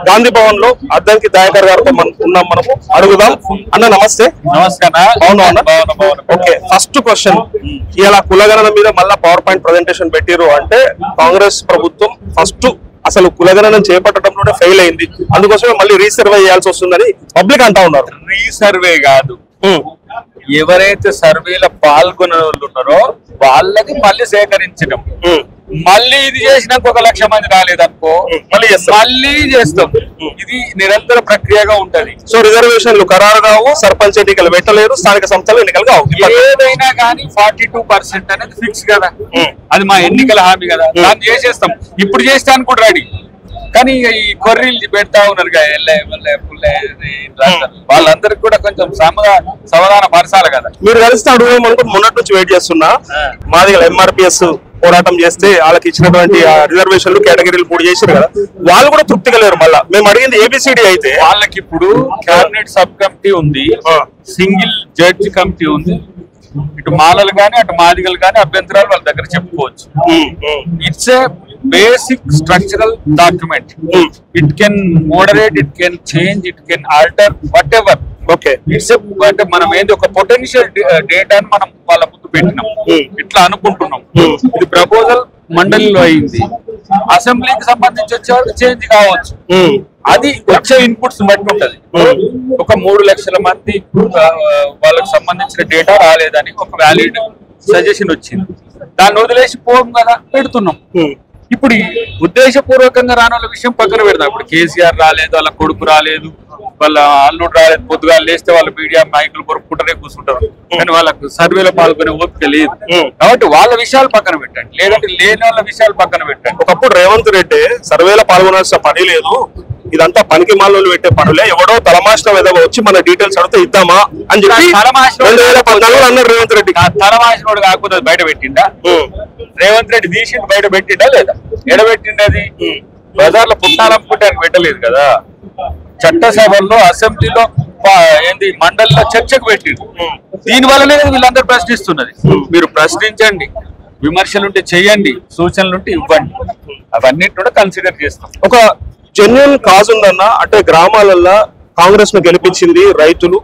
గాంధీ భవన్ లో అద్దంకి దయాకర్ గారితో ఉన్నాం. మనము అడుగుదాం. అన్న నమస్తే. నమస్కారం. ఓకే, ఫస్ట్ క్వశ్చన్, ఇలా కులగణన మీద మళ్ళా పవర్ పాయింట్ ప్రెజెంటేషన్ పెట్టిరు అంటే కాంగ్రెస్ ప్రభుత్వం ఫస్ట్ అసలు కులగణన చేపట్టడంలోనే ఫెయిల్ అయింది, అందుకోసమే మళ్ళీ రీసర్వే చేయాల్సి వస్తుందని పబ్లిక్ అంటా ఉన్నారు. రీసర్వే కాదు, ఎవరైతే సర్వేలో పాల్గొనే వాళ్ళు ఉన్నారో వాళ్ళకి మళ్ళీ సేకరించడం, మళ్ళీ ఇది చేసినాక 1 లక్ష మంది రాలేదనుకో మళ్ళీ చేస్తాం. ఇది నిరంతర ప్రక్రియగా ఉంటది. సో రిజర్వేషన్లు ఖరారు కావు, సర్పంచ్ ఎన్నికలు పెట్టలేరు, స్థానిక సంస్థలు ఎన్నికలు కావు. ఏదైనా కానీ 42% అనేది ఫిక్స్ కదా, అది మా ఎన్నికల హామీ కదా, దాన్ని చేసేస్తాం. ఇప్పుడు చేస్తాను కూడా రెడీ, కానీ ఈ కొర్రీలు పెడతా ఉన్నారు వాళ్ళందరికి కూడా కొంచెం సమాధాన పరచాలి కదా. మీరు కలిస్తే అడుగుదాం అనుకుంటే మొన్నటి నుంచి వెయిట్ చేస్తున్నా. మాది MRPS పోరాటం చేస్తే వాళ్ళకి ఇచ్చినటువంటి రిజర్వేషన్లు కేటగిరీలు 3 చేశారు కదా, వాళ్ళు కూడా తృప్తిగా లేరు. మళ్ళీ మేము అడిగింది ABCD అయితే వాళ్ళకి ఇప్పుడు క్యాబినెట్ సబ్ కమిటీ ఉంది, సింగిల్ జడ్జి కమిటీ ఉంది. ఇటు మాలలు కానీ అటు మాదిగలు కానీ అభ్యంతరాలు వాళ్ళ దగ్గర చెప్పుకోవచ్చు. It's a basic structural document. It can moderate, it can change, it can alter whatever. Okay, it's అంటే మనం ఏంది ఒక పొటెన్షియల్ డేటాను మనం వాళ్ళ ముందు పెట్టినాం, ఇట్లా అనుకుంటున్నాం. ఇది ప్రపోజల్ మండలిలో అయింది, అసెంబ్లీకి సంబంధించి వచ్చే చేంజ్ కావచ్చు. అది వచ్చే ఇన్పుట్స్ బట్టి ఉంటది. ఒక 3 లక్షల మంది వాళ్ళకి సంబంధించిన డేటా రాలేదని ఒక వ్యాలిడ్ సజెషన్ వచ్చింది, దాన్ని వదిలేసి పోం కదా పెడుతున్నాం. ఇప్పుడు ఉద్దేశపూర్వకంగా రాని వాళ్ళ విషయం పక్కన పెడతాం. ఇప్పుడు కేసీఆర్ రాలేదు, వాళ్ళ కొడుకు రాలేదు, వాళ్ళ అల్లుడు రాలేదు, పొద్దుగా లేస్తే వాళ్ళ మీడియా నాయకులు కొరుక్కుంటూనే కూర్చుంటారు, కానీ వాళ్ళకు సర్వేలో పాల్గొనే ఓపిక లేదు. కాబట్టి వాళ్ళ విషయాలు పక్కన పెట్టండి, లేదంటే లేని వాళ్ళ విషయాలు పక్కన పెట్టండి. ఒకప్పుడు రేవంత్ రెడ్డి సర్వేలో పాల్గొనాల్సిన పని లేదు, ఇదంతా పనికి మాలలో పెట్టే పనులే, ఎవడో తలమాసిన ఏదో వచ్చి మన డీటెయిల్స్ అడిగితే ఇద్దామా అని చెప్పి 2014 అన్నారు రేవంత్ రెడ్డి. తలమాసినోడు కాకపోతే బయట పెట్టిండా? రేవంత్ రెడ్డి తీసి బయట పెట్టిండా లేదా? ఎడబెట్టిండది బజార్లో పుట్టాలనుకుంటే పెట్టలేదు కదా. చట్టసభల్లో, అసెంబ్లీలో, ఏంది మండలిలో చర్చకు పెట్టిండు. దీని వల్లనే వీళ్ళందరూ ప్రశ్నిస్తున్నది. మీరు ప్రశ్నించండి, విమర్శలుంటే చెయ్యండి, సూచనలుంటే ఇవ్వండి, అవన్నిటి కూడా కన్సిడర్ చేస్తాం. ఒక జెన్యున్ కాజ్ ఉందన్న, అంటే గ్రామాలల్లో కాంగ్రెస్ ను గెలిపించింది రైతులు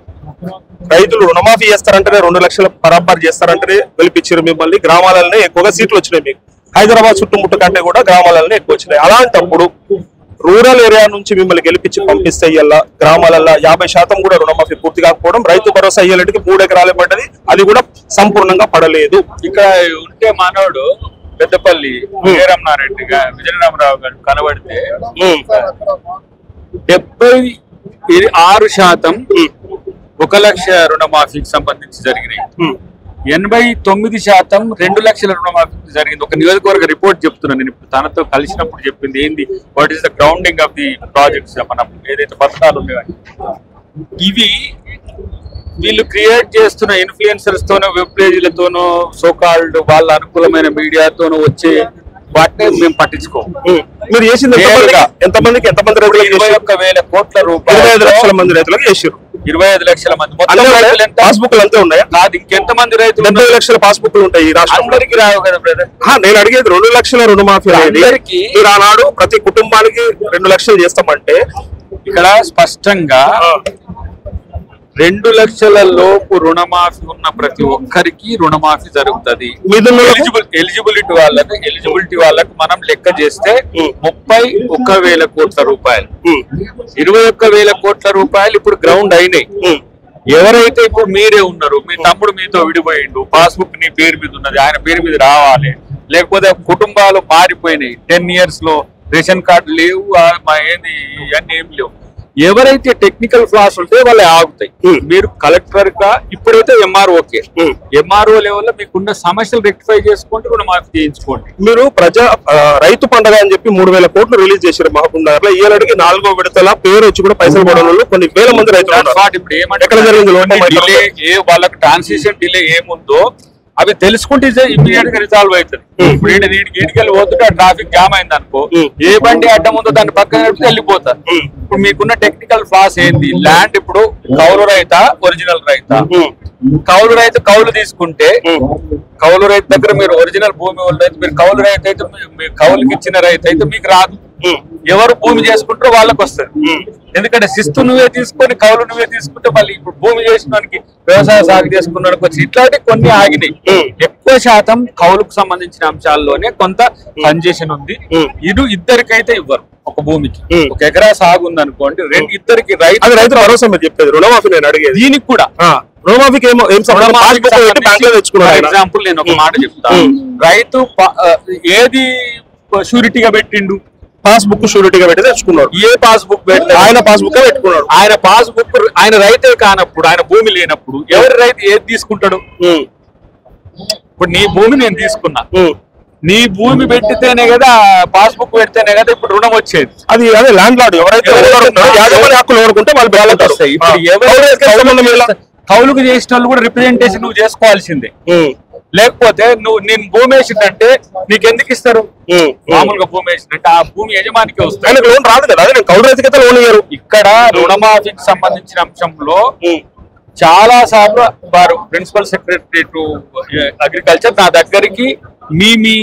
రుణమాఫీ చేస్తారంటేనే 2 లక్షల బరాబర్ చేస్తారంటేనే గెలిపించారు మిమ్మల్ని. గ్రామాలలోనే ఎక్కువగా సీట్లు వచ్చినాయి మీకు, హైదరాబాద్ చుట్టుముట్టు కంటే కూడా గ్రామాలలోనే ఎక్కువ వచ్చినాయి. అలాంటప్పుడు రూరల్ ఏరియా నుంచి మిమ్మల్ని గెలిపించి పంపిస్తే ఇయ్యాల గ్రామాలలో 50% కూడా రుణమాఫీ పూర్తి కాకపోవడం, రైతు భరోసా అయ్యేటికి 3 ఎకరాలే పడ్డది, అది కూడా సంపూర్ణంగా పడలేదు. ఇక్కడ ఉంటే మానవుడు పెద్దపల్లి వీరమనారెడ్డి విజయరామరావు గారు కనబడితే 76% 1 లక్ష రుణమాఫీకి సంబంధించి జరిగినాయి, 89% 2 లక్షల రుణమాఫీ జరిగింది. ఒక నియోజకవర్గ రిపోర్ట్ చెప్తున్నాను నేను, ఇప్పుడు తనతో కలిసినప్పుడు చెప్పింది ఏంది, what is the grounding of the projects, మనం ఏదైతే పథకాలు ఉన్నాయని. ఇవి వీళ్ళు క్రియేట్ చేస్తున్న ఇన్ఫ్లుయెన్సర్స్ తోనో, వెబ్ పేజీలతోనో, సోకాల్డ్ వాళ్ళ అనుకూలమైన మీడియాతోనో వచ్చే వాటిని మేము పట్టించుకోము. మీరు చేసింది ఎంతమంది 21,000 కోట్ల రూపాయలు, 25 లక్షల మంది రైతులకు చేసారు. 25 లక్షల మంది పాస్బుక్లు అంతే ఉన్నాయా? కాదు, ఇంకెంత మంది రైతులు? 70 లక్షల పాస్బుక్లు ఉంటాయి ఈ రాష్ట్రంలో. అందరికి రావు కదా బ్రదర్. నేను అడిగేది 2 లక్షల రుణమాఫీ అందరికి. మీరు ఆనాడు ప్రతి కుటుంబానికి 2 లక్షలు చేస్తామంటే ఇక్కడ స్పష్టంగా 2 లక్షల లోపు రుణమాఫీ ఉన్న ప్రతి ఒక్కరికి రుణమాఫీ జరుగుతుంది. ఎలిజిబిలిటీ వాళ్ళకు మనం లెక్క చేస్తే 31,000 కోట్ల రూపాయలు, 21,000 కోట్ల రూపాయలు ఇప్పుడు గ్రౌండ్ అయినాయి. ఎవరైతే ఇప్పుడు మీరే ఉన్నారు, మీ తమ్ముడు మీతో విడిపోయిండు, పాస్బుక్ నీ పేరు మీద ఉన్నది, ఆయన పేరు మీద రావాలి, లేకపోతే కుటుంబాలు మారిపోయినాయి, 10 years లో రేషన్ కార్డు లేవు, ఏంది ఇవన్నీ ఏం లేవు. ఎవరైతే టెక్నికల్ ఫ్లాస్ ఉంటే వాళ్ళు ఆగుతాయి. మీరు కలెక్టర్ గా ఇప్పుడైతే ఎంఆర్ఓ లెవెల్లో మీకున్న సమస్యలు రెక్టిఫై చేసుకుంటే రుణమాఫీ చేయించుకోండి. మీరు రైతు పండుగ అని చెప్పి 3,000 కోట్లు రిలీజ్ చేశారు మహబూబ్ నగర్ లో. ఏడాదికి 4వ విడతల పేరు వచ్చి కూడా పైసలు పడడంలో కొన్ని వేల మంది రైతులు. ఇప్పుడు ఏమంటే వాళ్ళకి ట్రాన్సిషన్ డిలే ఏముందో అవి తెలుసుకుంటే ఇమీడియట్ గా రిజాల్వ్ అవుతుంది. ఇప్పుడు ఈడికెళ్ళి పోతుంటే ట్రాఫిక్ జామ్ అయింది అనుకో, ఏ బండి అడ్డం ఉందో దాన్ని పక్కన వెళ్ళిపోతారు. ఇప్పుడు మీకున్న టెక్నికల్ ఫ్లాస్ ఏంది? ల్యాండ్ ఇప్పుడు కౌలు రైతా, ఒరిజినల్ రైతా? కౌలు రైతు కౌలు తీసుకుంటే కౌలు రైతు దగ్గర మీరు ఒరిజినల్ భూమి రైతు, మీరు కౌలు రైతు అయితే మీరు కౌలుకి ఇచ్చిన రైతు అయితే మీకు రాదు. ఎవరు భూమి చేసుకుంటారో వాళ్ళకి వస్తుంది. ఎందుకంటే శిస్తు నువ్వే తీసుకొని కౌలు నువ్వే తీసుకుంటే మళ్ళీ ఇప్పుడు భూమి చేసినానికి వ్యవసాయ సాగు చేసుకున్నానికి వచ్చి ఇట్లాంటి కొన్ని ఆగినాయి. ఎక్కువ శాతం కౌలుకు సంబంధించిన అంశాల్లోనే కొంత కన్జెషన్ ఉంది. ఇద్దరికైతే ఇవ్వరు. ఒక భూమికి 1 ఎకరా సాగు ఉంది అనుకోండి, ఇద్దరికి రైతు భరోసా మీరు చెప్పేది రుణమాఫీ నేను అడిగేది దీనికి కూడా రుణమాఫీకి ఎగ్జాంపుల్ నేను ఒక మాట చెప్తాను. రైతు ఏది షూరిటీగా పెట్టిండు? పాస్బుక్ షూరిటీగా పెట్టి తెచ్చుకున్నాడు. ఏ పాస్బుక్ పెట్టాడు? ఆయన పాస్బుక్ పెట్టుకున్నాడు. ఆయన పాస్బుక్ ఆయన రైతే కానప్పుడు, ఆయన భూమి లేనప్పుడు ఎవరి రైతు ఏది తీసుకుంటాడు? ఇప్పుడు నీ భూమి నేను తీసుకున్నా, నీ భూమి పెట్టితేనే కదా, పాస్బుక్ పెడితేనే కదా ఇప్పుడు రుణం వచ్చేది. అది అదే ల్యాండ్ లార్డ్ ఎవరైతే హక్కులు ఎవరుకుంటే వాళ్ళు వస్తాయి. కౌలుకు చేసిన వాళ్ళు కూడా రిప్రజెంటేషన్ నువ్వు చేసుకోవాల్సిందే. లేకపోతే నేను భూమి వేసిందంటే నీకు ఎందుకు ఇస్తారు? మామూలుగా భూమి వేసిందంటే ఆ భూమి యజమానికి వస్తుంది, లోన్ రాదు కదా. కౌలు రైతుకైతే లోన్ ఇయ్యరు. ఇక్కడ రుణమాఫీకి సంబంధించిన అంశంలో చాలా సార్లు వారు ప్రిన్సిపల్ సెక్రటరీ టు అగ్రికల్చర్ నా దగ్గరికి మీ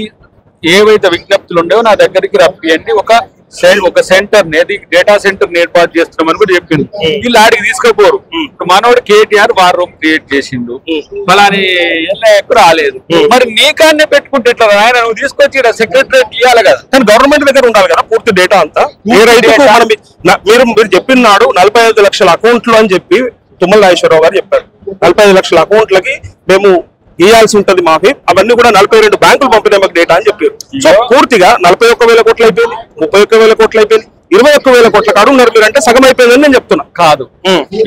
ఏవైతే విజ్ఞప్తులు ఉండేవో నా దగ్గరికి రప్పియండి, ఒక సెంటర్ డేటా సెంటర్ ఏర్పాటు చేస్తున్నామని కూడా చెప్పిండు. వీళ్ళు ఆడికి తీసుకుపోరు. మనోడు కేటీఆర్ వార్ రూమ్ క్రియేట్ చేసిండు, మళ్ళీ ఎల్ఐకు రాలేదు. మరి నీకాన్నే పెట్టుకుంటే ఎట్లా? ఆయన నువ్వు తీసుకొచ్చి సెక్రటరేట్ ఇవ్వాలి కదా. కానీ గవర్నమెంట్ దగ్గర ఉండాలి కదా పూర్తి డేటా అంతా. మీరు చెప్పినాడు 45 లక్షల అకౌంట్లు అని చెప్పి తుమ్మల నాగేశ్వరరావు గారు చెప్పారు. 45 లక్షల అకౌంట్లకి మేము ఇవ్వాల్సి ఉంటది మాఫీ. అవన్నీ కూడా 42 బ్యాంకులు పంపిన మాకు డేటా అని చెప్పారు. సో పూర్తిగా 41,000 కోట్లు అయిపోయింది, 31,000 కోట్లు అయిపోయింది, 21,000 కోట్ల కాడు ఉన్నారు మీరు అంటే సగం అయిపోయిందని నేను చెప్తున్నా. కాదు,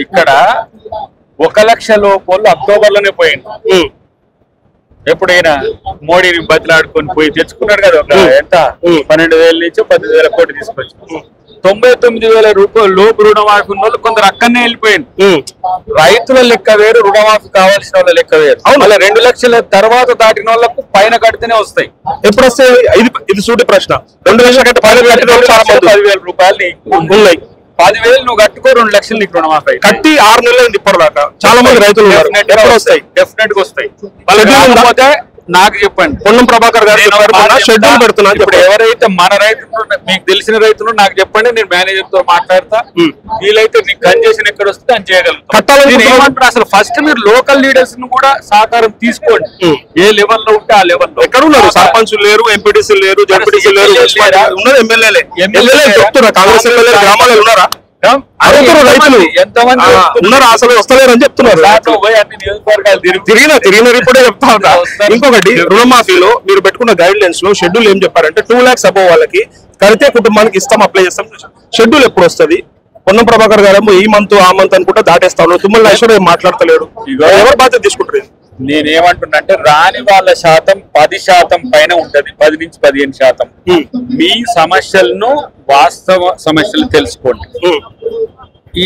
ఇక్కడ 1 లక్ష లోపల అక్టోబర్ లోనే పోయింది. ఎప్పుడైనా మోడీని బదిలాడుకొని పోయి తెచ్చుకున్నాడు కదా. ఎంత 12,000 నుంచి 10,000 కోట్లు తీసుకొచ్చి 99,000 రూపాయలు లోపు రుణమాఫీ ఉన్న వాళ్ళు కొందరు అక్కడనే వెళ్ళిపోయింది. రైతుల లెక్క వేరు, రుణమాఫీ కావాల్సిన వాళ్ళ లెక్క వేరు. అవును, 2 లక్షల తర్వాత దాటిన వాళ్ళకు పైన కడితేనే వస్తాయి. ఎప్పుడు వస్తాయి? ఇది సూటి ప్రశ్న. 2 లక్షల కంటే పైన 10,000 రూపాయలు ఉన్నాయి. 10,000 నువ్వు కట్టుకో, 2 లక్షలు నీకు రుణమాఫీ. కట్టి 6 నెలలు అయింది ఇప్పటిదాకా. చాలా మంది రైతులు వస్తాయి, డెఫినెట్ గా వస్తాయి. వాళ్ళకి నాకు చెప్పండి. పొన్నం ప్రభాకర్ గారు షెడ్యూల్ పెడుతున్నా. ఇప్పుడు ఎవరైతే మన రైతులు మీకు తెలిసిన రైతులు నాకు చెప్పండి, నేను మేనేజర్ తో మాట్లాడతా. వీలైతే నీకు కన్జెషన్ ఎక్కడ వస్తే అని చేయగలుగుతాను. అసలు ఫస్ట్ మీరు లోకల్ లీడర్స్ ను కూడా సహకారం తీసుకోండి. ఏ లెవెల్లో ఉంటే ఆ లెవెల్లో. ఎక్కడ ఉన్నారు? సర్పంచులు లేరు, ఎంపీటీసీ లేరు, జడ్పీటీసీ లేరు, ఉన్నది ఎమ్మెల్యేలే. చెప్తున్నా కాంగ్రెస్ ఎమ్మెల్యే గ్రామాలలో ఉన్నారా? రైతులు ఎంతమంది ఉన్నారు? అసలు వస్తలేరు అని చెప్తున్నారు. తిరిగిన రిపోర్టే చెప్తా ఉన్నా. ఇంకొకటి, రుణమాఫీలో మీరు పెట్టుకున్న గైడ్ లైన్స్ లో షెడ్యూల్ ఏం చెప్పారంటే 2 lakhs అబోవ్ వాళ్ళకి కడితే కుటుంబానికి ఇస్తాం, అప్లై చేస్తాం. షెడ్యూల్ ఎప్పుడు వస్తుంది? పొన్నం ప్రభాకర్ గారు ఈ మంత్ ఆ మంత్ అనుకుంటా దాటేస్తాను. తుమ్మల నాగేశ్వరరావు ఏం మాట్లాడతలేడు. ఎవరు బాధ్యత తీసుకుంటారు? నేనేమంటున్నా రాని వాళ్ళ శాతం 10% పైన ఉంటది, 10 నుంచి 15%. మీ సమస్యలను వాస్తవ సమస్యలు తెలుసుకోండి.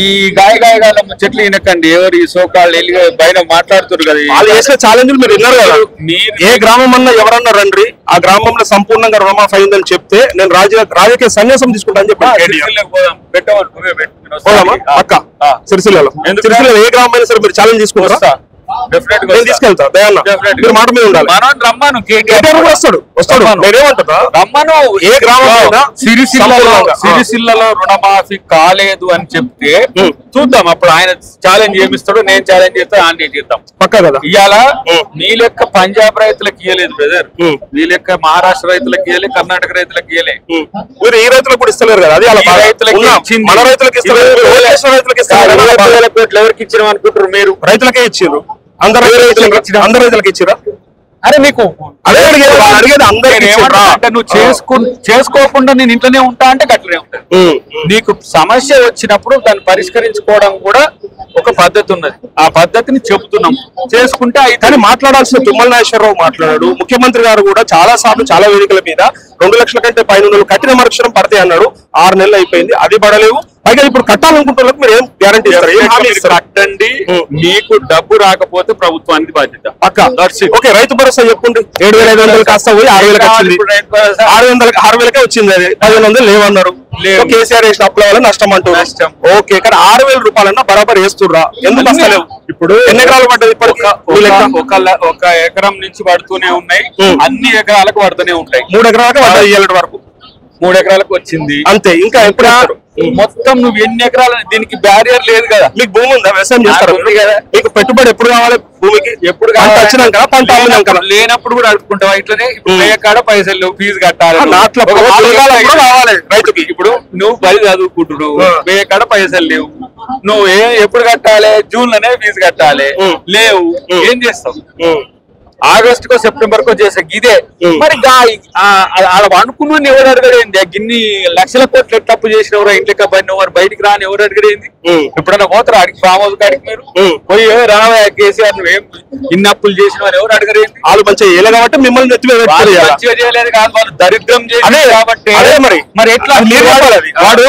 ఈ గాయగాల ముచ్చట్లు వినకండి. ఎవరు ఈ సోకాళ్ళు బయట మాట్లాడుతున్నారు కదా, వాళ్ళు చేసే ఛాలెంజ్లు మీరు విన్నారు కదా. ఏ గ్రామం అన్నా ఎవరన్నా రండి, ఆ గ్రామంలో సంపూర్ణంగా రుణమాఫీ అయిందని చెప్తే నేను రాజకీయ సన్యాసం తీసుకుంటాను చెప్పి పక్క సిరిసిల్లలో ఏ గ్రామం అయినా సరే మీరు ఛాలెంజ్ తీసుకుంటారా? తీసుకెళ్తా మీరు మాట మీద ఉండాలి. రమ్మను, వస్తాడు. నేనేమంటున్నా, రమ్మను. ఏ గ్రామం సిరిసిల్లలో రుణమాఫీ కాలేదు అని చెప్తే చూద్దాం. అప్పుడు ఆయన ఛాలెంజ్ చేపిస్తాడు, నేను ఛాలెంజ్ చేస్తా, ఆయన చేద్దాం. పక్కా కదా. ఇవాళ నీ లెక్క పంజాబ్ రైతులకు ఇవ్వలేదు బ్రదర్, నీ లెక్క మహారాష్ట్ర రైతులకు ఇవ్వలేదు, కర్ణాటక రైతులకు ఇవ్వలేదు. మీరు ఈ రైతులకు కూడా ఇస్తలేరు కదా. అది రైతులకి మన రైతులకు ఇస్తారు, ఎవరికి ఇచ్చినాం అనుకుంటారు మీరు? రైతులకే ఇచ్చారు. అందరు రైతులకు ఇచ్చిరా? అరే నీకు అడిగేది అంటే నువ్వు చేసుకోకుండా నేను ఇంట్లోనే ఉంటా అంటే గట్లనే ఉంటుంది. నీకు సమస్య వచ్చినప్పుడు దాన్ని పరిష్కరించుకోవడం కూడా ఒక పద్ధతి ఉన్నది. ఆ పద్ధతిని చెబుతున్నాం, చేసుకుంటే కానీ మాట్లాడాల్సిన తుమ్మల నాగేశ్వరరావు మాట్లాడాడు. ముఖ్యమంత్రి గారు కూడా చాలా సార్లు చాలా వేదికల మీద 2 లక్షల కంటే పైన కఠిన మరుక్షరం పడతాయి అన్నాడు. 6 నెలలు అయిపోయింది, అది పడలేవు. పైగా ఇప్పుడు కట్టాలనుకుంటున్న మీరు ఏం గ్యారంటీ కట్టండి. మీకు డబ్బు రాకపోతే ప్రభుత్వానికి బాధ్యత. ఓకే, రైతు భరోసా చెప్పుండి 7,500 కాస్త పోయి 6,000 వచ్చింది. 6,000కే వచ్చింది. అది 1,500 లేవన్నారు. కేసీఆర్ వేసిన అప్పుల వల్ల నష్టం అంటారు. ఓకే, కానీ 6,000 రూపాయలన్నా బరాబర్ వేస్తుర్రా? ఎందుకు వస్తలేవు? ఇప్పుడు ఎన్ని ఎకరాలు పడ్డది? ఒక ఎకరం నుంచి పడుతూనే ఉన్నాయి, అన్ని ఎకరాలకు పడుతూనే ఉంటాయి. 3 ఎకరాలకు పడ్డాయి ఇవాళ వరకు. 3 ఎకరాలకు వచ్చింది అంతే. ఇంకా ఎప్పుడు మొత్తం నువ్వు ఎన్ని ఎకరాలు, దీనికి బ్యారియర్ లేదు కదా. మీకు భూమి ఉందా? వ్యవసాయం చేస్తారు కదా. మీకు పెట్టుబడి ఎప్పుడు కావాలి? భూమికి ఎప్పుడు వచ్చినాక పంట లేనప్పుడు కూడా అడుగుకుంటావా? ఇట్లనే కాడ పైసలు లేవు, ఫీజు కట్టాలి, కావాలి రైతుకి. ఇప్పుడు నువ్వు బలి చదువుకుంటున్నావు, కాడ పైసలు లేవు, నువ్వు ఎప్పుడు కట్టాలి? జూన్ లోనే ఫీజు కట్టాలి, లేవు, ఏం చేస్తావు? ఆగస్టుకో సెప్టెంబర్కో చేసే ఇదే మరి. ఆడ అనుకున్న ఎవరు అడగడేంది? గిన్ని లక్షల కోట్లు ఎట్లప్పు చేసినవరా? ఇంట్లో పడిన వారు బయటికి రాని ఎవరు అడగడేంది? ఎప్పుడన్నా పోతారా అడిగి ఫామ్ హౌస్ కాడికి? మీరు పోయి రావా కేసీఆర్ నువ్వేం ఇన్ని అప్పులు చేసిన వారు ఎవరు అడగరేంది? వాళ్ళు మంచిగా చేయలేదు కాబట్టి మిమ్మల్ని మంచిగా చేయలేదు కాదు, వాళ్ళు దరిద్రం చేయాలి కాబట్టి. మరి ఎట్లా వాడు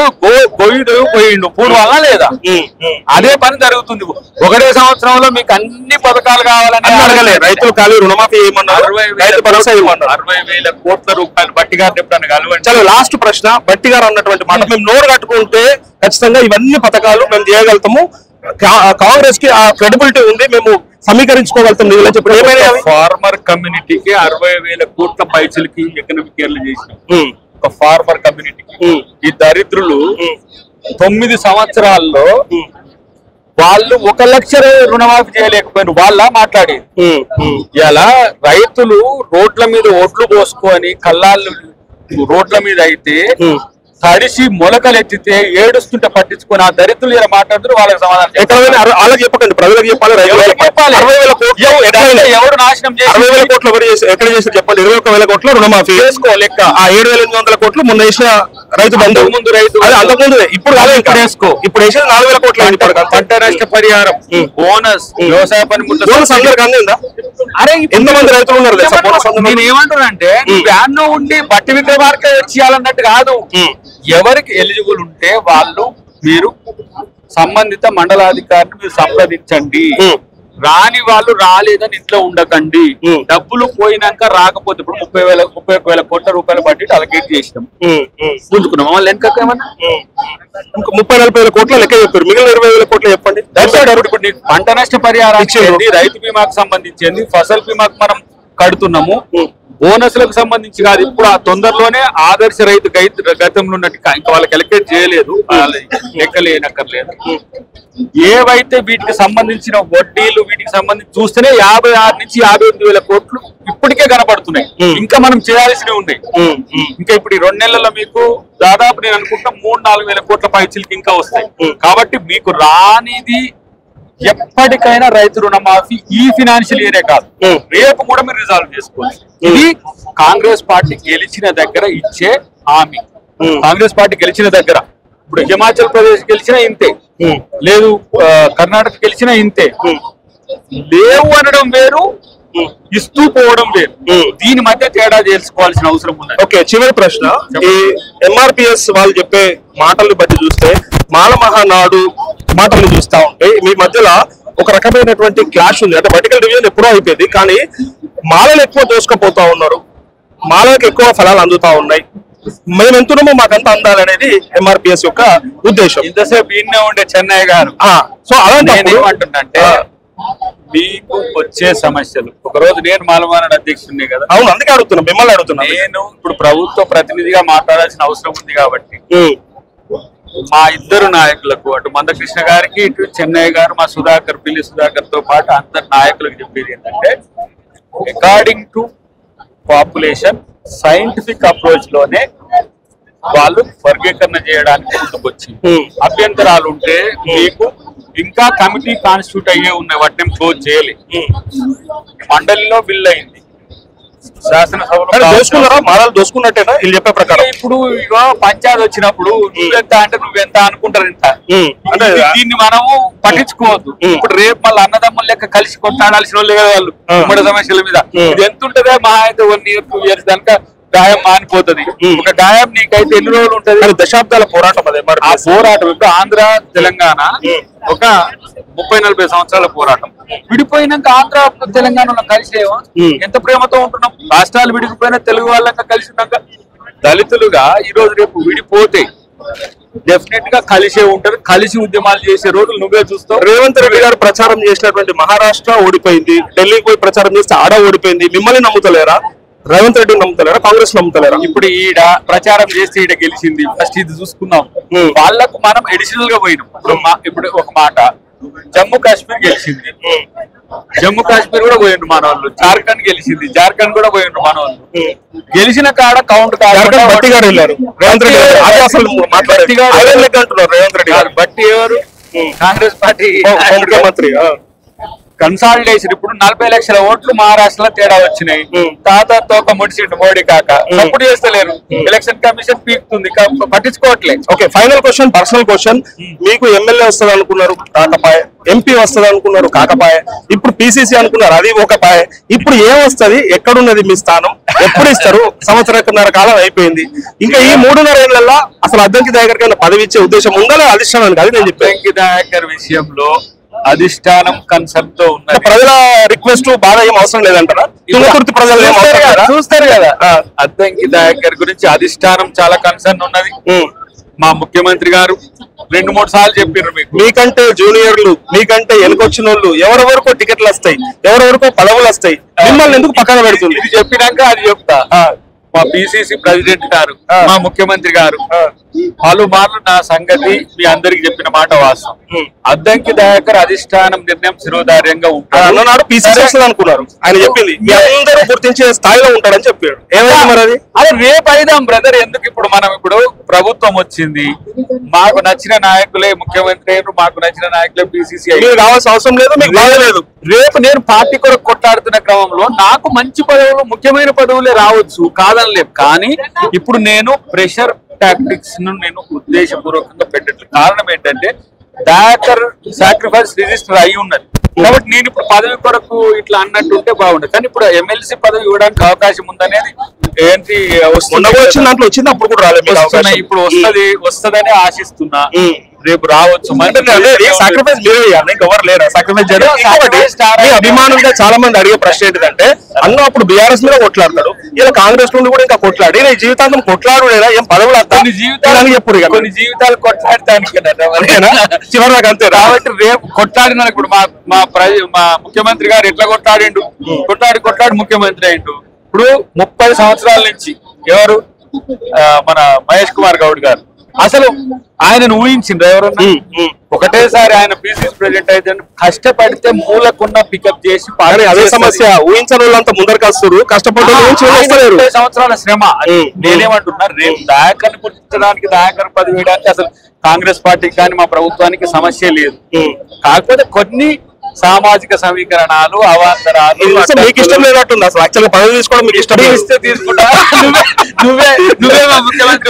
పోయిండు పూర్వాలా లేదా? అదే పని జరుగుతుంది. ఒకటే సంవత్సరంలో మీకు అన్ని పథకాలు కావాలని అడగలేదు. రైతులు ఖాళీ రుణమాఫీ ఏమన్నారు? 60,000 కోట్ల రూపాయలు బట్టి గారు ఎప్పుడన్నా కలవండి. చలో లాస్ట్ ప్రశ్న. బట్టి గారు అన్నటువంటి మాట, మేము నోరు కట్టుకుంటే ఖచ్చితంగా ఇవన్నీ పథకాలు మేము చేయగలుగుతాము, కాంగ్రెస్ కి ఆ క్రెడిబిలిటీ ఉంది, మేము సమీకరించుకోగలుగుతాం నిధులు చెప్పి ఏమైనా ఫార్మర్ కమ్యూనిటీకి 60,000 కోట్ల పైసలకి ఎకనామిక్ ఇయర్లు చేసినాం. ఒక ఫార్మర్ కమ్యూనిటీకి ఈ దరిద్రులు 9 సంవత్సరాల్లో వాళ్ళు 1 లక్ష రుణమాఫీ చేయలేకపోయిన వాళ్ళ మాట్లాడేది. ఇలా రైతులు రోడ్ల మీద ఒడ్లు పోసుకొని కల్లాళ్ళు రోడ్ల మీద అయితే తడిసి మొలకలు ఎత్తితే ఏడుస్తుంటే పట్టించుకొని ఆ దరిద్రులు ఇలా మాట్లాడుతూ వాళ్ళకి సమాధానం వాళ్ళకి చెప్పకండి, ప్రజలకు చెప్పాలి. ఎవరు నాశనం చేసి 60,000 కోట్లు ఎక్కడ చేసి చెప్పండి. 21,000 కోట్లు రుణమాఫీ చేసుకో లెక్క. ఆ 7,800 కోట్లు ముందు వేసిన రైతు బంధు ముందు రైతు అంతకుముందు ఇప్పుడు వేసుకో. ఇప్పుడు వేసిన 4,000 కోట్లు పంట నష్ట పరిహారం, బోనస్, వ్యవసాయ పనిముట్లు బోనస్ అందరికి అందిందా? అరే ఎంతమంది రైతులు ఉన్నారు? నేను ఏమంటున్నానంటే వ్యాన్ ఉండి బట్టి విక్రమార్క చేయాలన్నట్టు కాదు. ఎవరికి ఎలిజిబుల్ ఉంటే వాళ్ళు మీరు సంబంధిత మండలాధికారిని మీరు సంప్రదించండి. రాని వాళ్ళు రాలేదని ఇంట్లో ఉండకండి. డబ్బులు పోయినాక రాకపోతే ఇప్పుడు 31,000 కోట్ల రూపాయలు బడ్జెట్ అలకేట్ చేసినాం, గుంజుకున్నాం. మళ్ళీ వెనక ఏమన్నా 30,000-40,000 కోట్ల లెక్క చెప్పారు, మిగిలిన 20,000 కోట్లు చెప్పండి. ఇప్పుడు పంట నష్ట పరిహారం ఇచ్చేది, రైతు బీమాకు సంబంధించింది, ఫసల్ బీమాకు మనం కడుతున్నాము, బోనస్లకు సంబంధించి కాదు. ఇప్పుడు ఆ తొందరలోనే ఆదర్శ రైతు గతంలో ఉన్నట్టు ఇంకా వాళ్ళకి ఎలకేట్ చేయలేదు, లెక్కలేనక్కర్లేదు. ఏవైతే వీటికి సంబంధించిన వడ్డీలు వీటికి సంబంధించి చూస్తేనే 56 నుంచి 58,000 కోట్లు ఇప్పటికే కనపడుతున్నాయి. ఇంకా మనం చేయాల్సినవి ఉన్నాయి. ఇంకా ఇప్పుడు ఈ 2 నెలల్లో మీకు దాదాపు నేను అనుకుంటా 3-4 కోట్ల పైచీలకి ఇంకా వస్తాయి. కాబట్టి మీకు రానిది ఎప్పటికైనా రైతు రుణమాఫీ ఈ ఫినాన్షియల్ ఇయరే కాదు, రేపు కూడా మీరు రిజాల్వ్ చేసుకోవచ్చు. ఇది కాంగ్రెస్ పార్టీ గెలిచిన దగ్గర ఇచ్చే హామీ. కాంగ్రెస్ పార్టీ గెలిచిన దగ్గర ఇప్పుడు హిమాచల్ ప్రదేశ్ గెలిచినా ఇంతే, లేదు కర్ణాటక గెలిచినా ఇంతే. లేవు అనడం వేరు, ఇస్తూ పోవడం వేరు. దీని మధ్య తేడా చేసుకోవాల్సిన అవసరం ఉంది. ఓకే, చివరి ప్రశ్న. ఈ ఎంఆర్పిఎస్ వాళ్ళు చెప్పే మాటల్ని బట్టి చూస్తే, మాల మహానాడు మాటలు చూస్తా ఉంటే మీ మధ్యలో ఒక రకమైనటువంటి క్లాష్ ఉంది. అంటే వర్టికల్ డివిజన్ ఎప్పుడో అయిపోయింది, కానీ మాలలు ఎక్కువ దోసుకుపోతా ఉన్నారు, మాలలకు ఎక్కువ ఫలాలు అందుతా ఉన్నాయి, మేము ఎంతున్నామో మాకంతా అందాలనేది ఎంఆర్పిఎస్ యొక్క ఉద్దేశం. ఇంతసేపు ఈయనే ఉండే చెన్నై గారు. సో అలాంటి ఏమంటుంటే మీకు వచ్చే సమస్యలు, ఒకరోజు నేను మాలమానాడు అధ్యక్షుడిని కదా. అవును, అందుకే అడుగుతున్నా, మిమ్మల్ని అడుగుతున్నా. నేను ఇప్పుడు ప్రభుత్వ ప్రతినిధిగా మాట్లాడాల్సిన అవసరం ఉంది కాబట్టి మా ఇద్దరు నాయకులకు, అటు మందకృష్ణ గారికి, ఇటు చెన్నై గారు, మా సుధాకర్, పిల్లి సుధాకర్ తో పాటు అందరు నాయకులకు చెప్పేది ఏంటంటే, according to population scientific approach లోనే వాళ్ళు వర్గీకరణ చేయడానికి ముందుకొచ్చింది. అభ్యంతరాలు ఉంటే మీకు ఇంకా కమిటీ కాన్స్టిట్యూట్ అయ్యే ఉన్నాయి, వాటిని క్లోజ్ చేయలేదు. మండలిలో బిల్ అయింది, శాసనసభలో మారాలు దోసుకున్నట్టేనా వీళ్ళు చెప్పే ప్రకారం? ఇప్పుడు ఇగో పంచాయతీ వచ్చినప్పుడు నువ్వెంత అంటే నువ్వెంత అనుకుంటారు ఇంత, దీన్ని మనము పట్టించుకోవద్దు. ఇప్పుడు రేపు మళ్ళీ అన్నదమ్ములు లెక్క కలిసి కొట్లాడాల్సిన వాళ్ళు కదా వాళ్ళు ఉమ్మడి సమస్యల మీద. ఇది ఎంత ఉంటుందే మహా అయితే 1 year 2 years దానిక గాయం మానిపోతుంది. ఒక గాయం నీకైతే ఎన్ని రోజులు ఉంటది? దశాబ్దాల పోరాటం అదే. మరి ఆ పోరాటం ఇప్పుడు ఆంధ్ర తెలంగాణ ఒక 30-40 సంవత్సరాల పోరాటం. విడిపోయినాక ఆంధ్ర తెలంగాణలో కలిసేమో ఎంత ప్రేమతో ఉంటున్నాం. రాష్ట్రాలు విడిపోయినా తెలుగు వాళ్ళంతా కలిసి ఉన్నాక దళితులుగా ఈ రోజు రేపు విడిపోతే డెఫినెట్ గా కలిసే ఉంటారు, కలిసి ఉద్యమాలు చేసే రోజులు నువ్వే చూస్తావు. రేవంత్ రెడ్డి గారు ప్రచారం చేసినటువంటి మహారాష్ట్ర ఓడిపోయింది, ఢిల్లీకి పోయి ప్రచారం చేస్తే ఆడ ఓడిపోయింది, మిమ్మల్ని నమ్ముతలేరా? రేవంత్ రెడ్డి నమ్ముతలేరా, కాంగ్రెస్ నమ్ముతలేరా? ఇప్పుడు ఈడ ప్రచారం చేస్తే ఈడ గెలిచింది, ఫస్ట్ ఇది చూసుకుందాం. వాళ్ళకు మనం ఎడిషనల్ గా పోయినాం. ఇప్పుడు ఒక మాట, జమ్మూ కాశ్మీర్ గెలిచింది, జమ్మూ కాశ్మీర్ కూడా పోయిండ్రు మన వాళ్ళు. జార్ఖండ్ గెలిచింది, జార్ఖండ్ కూడా పోయిండ్రు మన వాళ్ళు. గెలిచిన కాడ కౌంట్ బట్టి గారు వెళ్ళారు, రేవంత్ రెడ్డి అంటున్నారు. రేవంత్ రెడ్డి గారు బట్టి ఎవరు? కాంగ్రెస్ పార్టీ ముఖ్యమంత్రి. కన్సాలిడేషన్. ఇప్పుడు 40 లక్షల ఓట్లు మహారాష్ట్రలో తేడా వచ్చినాయి. తాత తోక ముడిచిండు మోడీ కాక, సపోర్ట్ చేస్తలేరు. ఎలక్షన్ కమిషన్ పీకుతుంది, పట్టించుకోవట్లేదు. Okay, final question, personal question. మీకు ఎమ్మెల్యే వస్తుంది అనుకున్నారు, కాకపాయ. ఎంపీ వస్తుంది అనుకున్నారు, కాకపాయ. ఇప్పుడు పిసిసి అనుకున్నారు, అది ఒక పాయ. ఇప్పుడు ఏం వస్తుంది? ఎక్కడున్నది మీ స్థానం? ఎప్పుడు ఇస్తారు? సంవత్సరన్నర కాలం అయిపోయింది. ఇంకా ఈ 3.5 ఏళ్లలో అసలు అద్దంకి దయాకర్ పదవి ఇచ్చే ఉద్దేశం ఉందా అధిష్టానానికి? అది నేను చెప్పాను. అద్దంకి దయాకర్ విషయంలో అధిష్టానం కన్సర్న్ తో ఉన్నది. ప్రజల రిక్వెస్ట్ బాగా ఏం అవసరం లేదంటారా? తుంగతుర్తి ప్రజలు చూస్తారు కదా. అద్దంకి దయాకర్ గురించి అధిష్టానం చాలా కన్సర్న్ ఉన్నది. మా ముఖ్యమంత్రి గారు 2-3 సార్లు చెప్పారు, మీకంటే జూనియర్లు, మీకంటే వెనుకొచ్చిన వాళ్ళు ఎవరెవరికో టికెట్లు వస్తాయి, ఎవరెవరికో పదవులు వస్తాయి, మిమ్మల్ని ఎందుకు పక్కన పెడుతుంది? ఇది చెప్పినాక అది చెప్తా. మా పిసిసి ప్రెసిడెంట్ గారు, మా ముఖ్యమంత్రి గారు పలుమార్లు నా సంగతి మీ అందరికి చెప్పిన మాట వాస్తవం. అద్దంకి దయాకర్ అధిష్టానం నిర్ణయం శిరోధార్యంగా ఉంటాడు. పిసిసి వస్తుంది అనుకున్నారు, ఆయన చెప్పింది అందరూ గుర్తించే స్థాయిలో ఉంటాడని చెప్పాడు. ఏమైంది మరి అది? అదే రేపు అయిదాం బ్రదర్. ఎందుకు ఇప్పుడు మనం ఇప్పుడు ప్రభుత్వం వచ్చింది, మాకు నచ్చిన నాయకులే ముఖ్యమంత్రి అయ్యారు, మాకు నచ్చిన నాయకులే పిసిసి అయ్యారు. కావాల్సిన అవసరం లేదు, మీకు బాగలేదు. రేపు నేను పార్టీ కొరకు కొట్లాడుతున్న క్రమంలో నాకు మంచి పదవులు, ముఖ్యమైన పదవులే రావచ్చు, కాదనలేదు. కానీ ఇప్పుడు నేను ప్రెషర్ టాక్టిక్స్ ను నేను ఉద్దేశపూర్వకంగా పెట్టట్లేదు. కారణం ఏంటంటే దయాకర్ సాక్రిఫైస్ రిజిస్టర్ అయి ఉన్నది కాబట్టి నేను ఇప్పుడు పదవి కొరకు ఇట్లా అన్నట్టుంటే బాగుండదు. కానీ ఇప్పుడు ఎమ్మెల్సీ పదవి ఇవ్వడానికి అవకాశం ఉందనేది ఏంటి వచ్చిన దాంట్లో వచ్చింది, అప్పుడు కూడా రాలేదు. ఇప్పుడు వస్తుందని ఆశిస్తున్నా. రేపు రావచ్చు. సాక్రిఫైస్ ఎవరు లేరా సాక్రిఫైస్ చేయడం? అభిమానులుగా చాలా మంది అడిగే ప్రశ్న ఏంటంటే, అన్న అప్పుడు బీఆర్ఎస్ మీద కొట్లాడతాడు, ఇలా కాంగ్రెస్ నుండి కూడా ఇంకా కొట్లాడి జీవితాంతం కొట్లాడు లేదా ఏం పదవులు కొన్ని జీవితాలు ఎప్పుడు కొన్ని జీవితాలు కొట్లాడటానికి చివరి దాకా అంతే. కాబట్టి రేపు కొట్లాడిన ఇప్పుడు మా ముఖ్యమంత్రి గారు ఎట్లా కొట్లాడిండు, కొట్లాడి ముఖ్యమంత్రి అయిండు. ఇప్పుడు 30 సంవత్సరాల నుంచి ఎవరు మన మహేష్ కుమార్ గౌడ్ గారు అసలు ఆయనను ఊహించిండ్రు ఎవరన్నా? ఒకటేసారి ఆయన పిసిసి ప్రెసిడెంట్ అయితే కష్టపడితే మూలకుండా పికప్ చేసి అదే సమస్య. ఊహించని వాళ్ళంతా ముందరికి వస్తారు, కష్టపడే 30 సంవత్సరాల శ్రమ. నేనేమంటున్నా, రేపు దయాకర్ని గుర్తించడానికి, దయాకర్ పదవి వేయడానికి అసలు కాంగ్రెస్ పార్టీకి కానీ మా ప్రభుత్వానికి సమస్య లేదు. కాకపోతే కొన్ని సామాజిక సమీకరణాలు, అవాంతరాలు మీకు ఇష్టం లేనట్టుంది. అసలు యాక్చువల్గా పదవి తీసుకోవడం మీకు ఇష్టం ఇస్తే తీసుకుంటా. నువ్వే మా ముఖ్యమంత్రి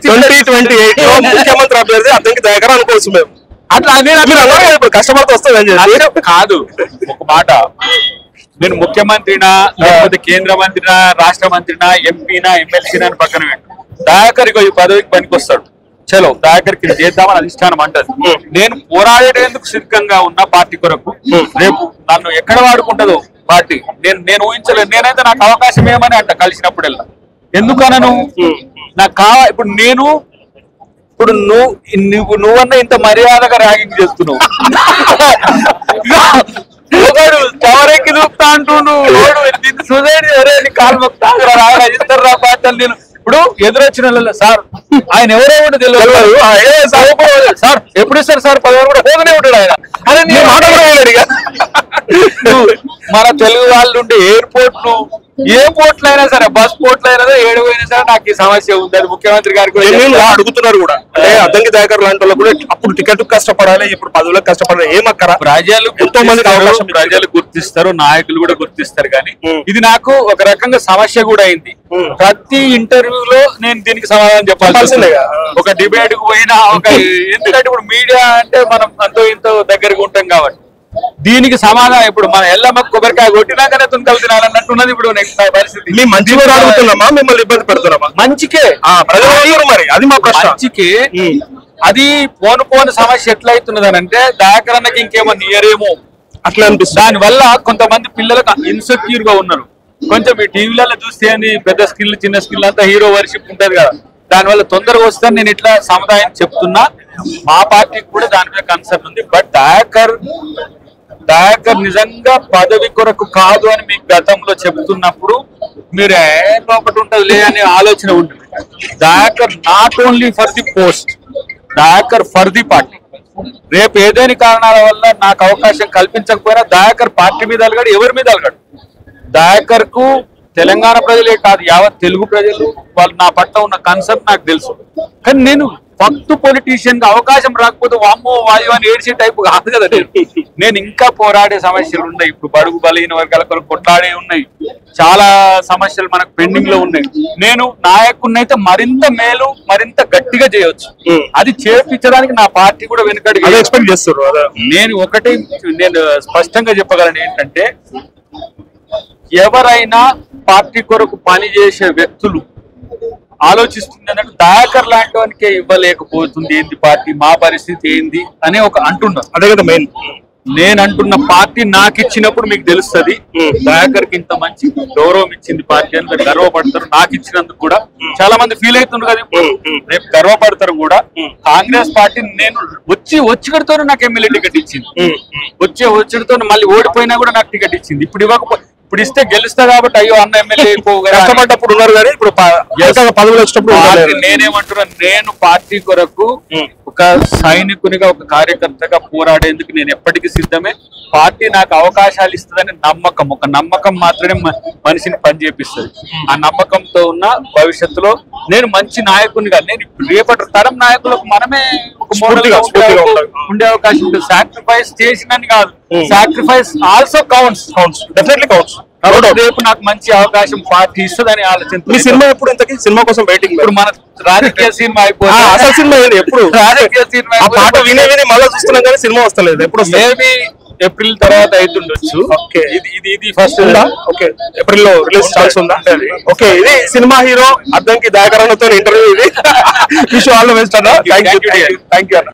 2028 ముఖ్యమంత్రి అభ్యర్థి అద్దంకి దయాకర్ అనుకోవచ్చు మేము. అట్లా కష్టపడితే వస్తుంది కాదు. ఒక మాట, నేను ముఖ్యమంత్రినా లేకపోతే కేంద్ర మంత్రినా, రాష్ట్ర మంత్రినా, ఎంపీనా, ఎమ్మెల్సీనా అని పక్కన పెట్టు, దయాకర్ ఈ పదవికి పనికొస్తాడు. చలో దయాకర్కి చేద్దామని అధిష్టానం అంటది. నేను పోరాడేందుకు సిద్ధంగా ఉన్న పార్టీ కొరకు. రేపు నన్ను ఎక్కడ వాడుకుంటుందో పార్టీ నేను ఊహించలేదు. నేనైతే నాకు అవకాశం ఏమని అంట కలిసినప్పుడల్లా. ఎందుకనను నాకు ఇప్పుడు నువ్వన్నా ఇంత మర్యాదగా ర్యాగింగ్ చేస్తున్నావు, ఎవరెక్కి చూపుతా అంటూ నువ్వు సుధైర్య కాలు మొక్తా ఇస్తారా పార్టీలు. నేను ఇప్పుడు ఎదురొచ్చిన సార్ ఆయన ఎవరో కూడా తెలియదు సార్, ఎప్పుడు ఇస్తారు సార్ పదవి కూడా పోగానే ఉంటాడు ఆయన. అదే మన తెలుగు వాళ్ళు ఉండే ఎయిర్పోర్ట్లు, ఏ పోర్ట్లు అయినా సరే, బస్ పోర్ట్లు అయినా సరే, ఏడు అయినా సరే నాకు ఈ సమస్య ఉంది. అది ముఖ్యమంత్రి గారికి అడుగుతున్నారు కూడా. అద్దంకి దయాకర్ లాంటి వాళ్ళు కూడా అప్పుడు టికెట్ కష్టపడాలి, ఇప్పుడు పదవులకు కష్టపడాలి. ఏమక్కరా? ప్రజలు ఎంతో మంది ప్రజలు గుర్తిస్తారు, నాయకులు కూడా గుర్తిస్తారు. కానీ ఇది నాకు ఒక రకంగా సమస్య కూడా అయింది. ప్రతి ఇంటర్వ్యూలో నేను దీనికి సమాధానం చెప్పాల్సిందే. ఒక డిబేట్ కు పోయినా ఎందుకంటే ఇప్పుడు మీడియా అంటే మనం అంతో ఇంతో దగ్గరగా ఉంటాం కాబట్టి దీనికి సమాధానం. ఇప్పుడు మన ఎల్లమ్మ కొబ్బరికాయ కొట్టినాకనే తునకలు తినాలన్నట్టున్నది ఇప్పుడు పరిస్థితి. మీ మంచి అడుగుతున్నామా, మిమ్మల్ని ఇబ్బంది పెడుతున్నామా? మంచికే మరి అది మా ప్రశ్న. మంచికే. అది పోను సమస్య ఎట్లా అవుతున్నది అని అంటే, దయాకర్ అన్నకి ఇంకేమో నియరేమో అట్లా అనిపిస్తుంది. దాని వల్ల కొంతమంది పిల్లలకు ఇన్సెక్యూర్ గా ఉన్నారు. కొంచెం ఈ టీవీలలో చూస్తే పెద్ద స్కిల్, చిన్న స్కిల్ అంతా హీరో వర్షిప్ ఉంటది కదా, దానివల్ల తొందరగా వస్తాను. నేను ఇట్లా సముదాయం చెప్తున్నా, మా పార్టీకి కూడా దాని మీద కన్సర్న్ ఉంది. బట్ దయాకర్ నిజంగా పదవి కొరకు కాదు అని మీకు గతంలో చెప్తున్నప్పుడు మీరు ఒకటి ఉంటది అనే ఆలోచన ఉంటుంది. Dayakar not only for the post, Dayakar for the party. రేపు ఏదైనా కారణాల వల్ల నాకు అవకాశం కల్పించకపోయినా దయాకర్ పార్టీ మీద అలగాడు, ఎవరి మీద అలగాడు. దయాకర్ కు తెలంగాణ ప్రజలే కాదు, యావత్ తెలుగు ప్రజలు వాళ్ళు నా పట్ల ఉన్న కన్సర్న్ నాకు తెలుసు. కానీ నేను ఫక్తు పొలిటీషియన్ గా అవకాశం రాకపోతే వామ్మో వాయు అని ఏడ్చే టైపు కాదు కదా. నేను ఇంకా పోరాడే సమస్యలు ఉన్నాయి. ఇప్పుడు బడుగు బలహీన వర్గాల కొరకు కొట్లాడే ఉన్నాయి, చాలా సమస్యలు మనకు పెండింగ్ లో ఉన్నాయి. నేను నాయకుడిని అయితే మరింత మేలు మరింత గట్టిగా చేయొచ్చు. అది చేపించడానికి నా పార్టీ కూడా వెనుకడుగు ఎక్స్పెక్ట్ చేస్తారు. నేను స్పష్టంగా చెప్పగలను ఏంటంటే, ఎవరైనా పార్టీ కొరకు పనిచేసే వ్యక్తులు ఆలోచిస్తుంది అన్నట్టు దయాకర్ లాంటి వానికే ఇవ్వలేకపోతుంది ఏంది పార్టీ, మా పరిస్థితి ఏంది అని అంటున్నారు. అదే కదా మెయిన్. నేను అంటున్న పార్టీ నాకు ఇచ్చినప్పుడు మీకు తెలుస్తుంది దయాకర్కి ఇంత మంచి గౌరవం ఇచ్చింది పార్టీ అని మీరు గర్వపడతారు. నాకు ఇచ్చినందుకు కూడా చాలా మంది ఫీల్ అవుతుండ్రు కదా, ఇప్పుడు రేపు గర్వపడతారు కూడా. కాంగ్రెస్ పార్టీ నేను వచ్చికడితో నాకు ఎమ్మెల్యే టికెట్ ఇచ్చింది, వచ్చికడితో మళ్ళీ ఓడిపోయినా కూడా నాకు టికెట్ ఇచ్చింది. ఇప్పుడు ఇస్తే గెలుస్తా కాబట్టి అయ్యో అన్న ఎమ్మెల్యే కష్టపడ్డప్పుడు ఉన్నారు కానీ ఇప్పుడు పదవులు వచ్చినప్పుడు నేనేమంటున్నా, నేను పార్టీ కొరకు ఒక సైనికునిగా ఒక కార్యకర్తగా పోరాడేందుకు నేను ఎప్పటికీ సిద్ధమే. పార్టీ నాకు అవకాశాలు ఇస్తుందని నమ్మకం, ఒక నమ్మకం మాత్రమే మనిషిని పనిచేపిస్తుంది. ఆ నమ్మకంతో ఉన్న భవిష్యత్తులో నేను మంచి నాయకునిగా, నేను రేపటి తరం నాయకులకు మనమే ఒక మోడల్ గా ఉండే అవకాశం ఉంటుంది. సాక్రిఫైస్ చేసినని కాదు, sacrifice also counts, definitely counts. రేపు నాకు మంచి అవకాశం పార్టీ ఇస్తుందని ఆలోచన. మీ సినిమా ఎప్పుడు ఇంతకీ? సినిమా కోసం వెయిటింగ్. ఇప్పుడు మన రాజకీయ సినిమా అయిపోయింది, అసలు సినిమా ఎప్పుడు? రాజకీయ సినిమా పాట విని మళ్ళీ చూస్తున్నాం కానీ సినిమా వస్తలేదు. ఎప్పుడు? మేబీ ఏప్రిల్ తర్వాత అవుతుండొచ్చు. ఇది ఫస్ట్. ఓకే, ఏప్రిల్ లో రిలీజ్ ఛాన్స్ ఉందా? ఓకే, ఇది సినిమా హీరో అద్దంకి దయాకర్ అన్నతో ఇంటర్వ్యూ. ఇది విష్ ఆల్ ద బెస్ట్ అన్న. థ్యాంక్ యూ అన్న.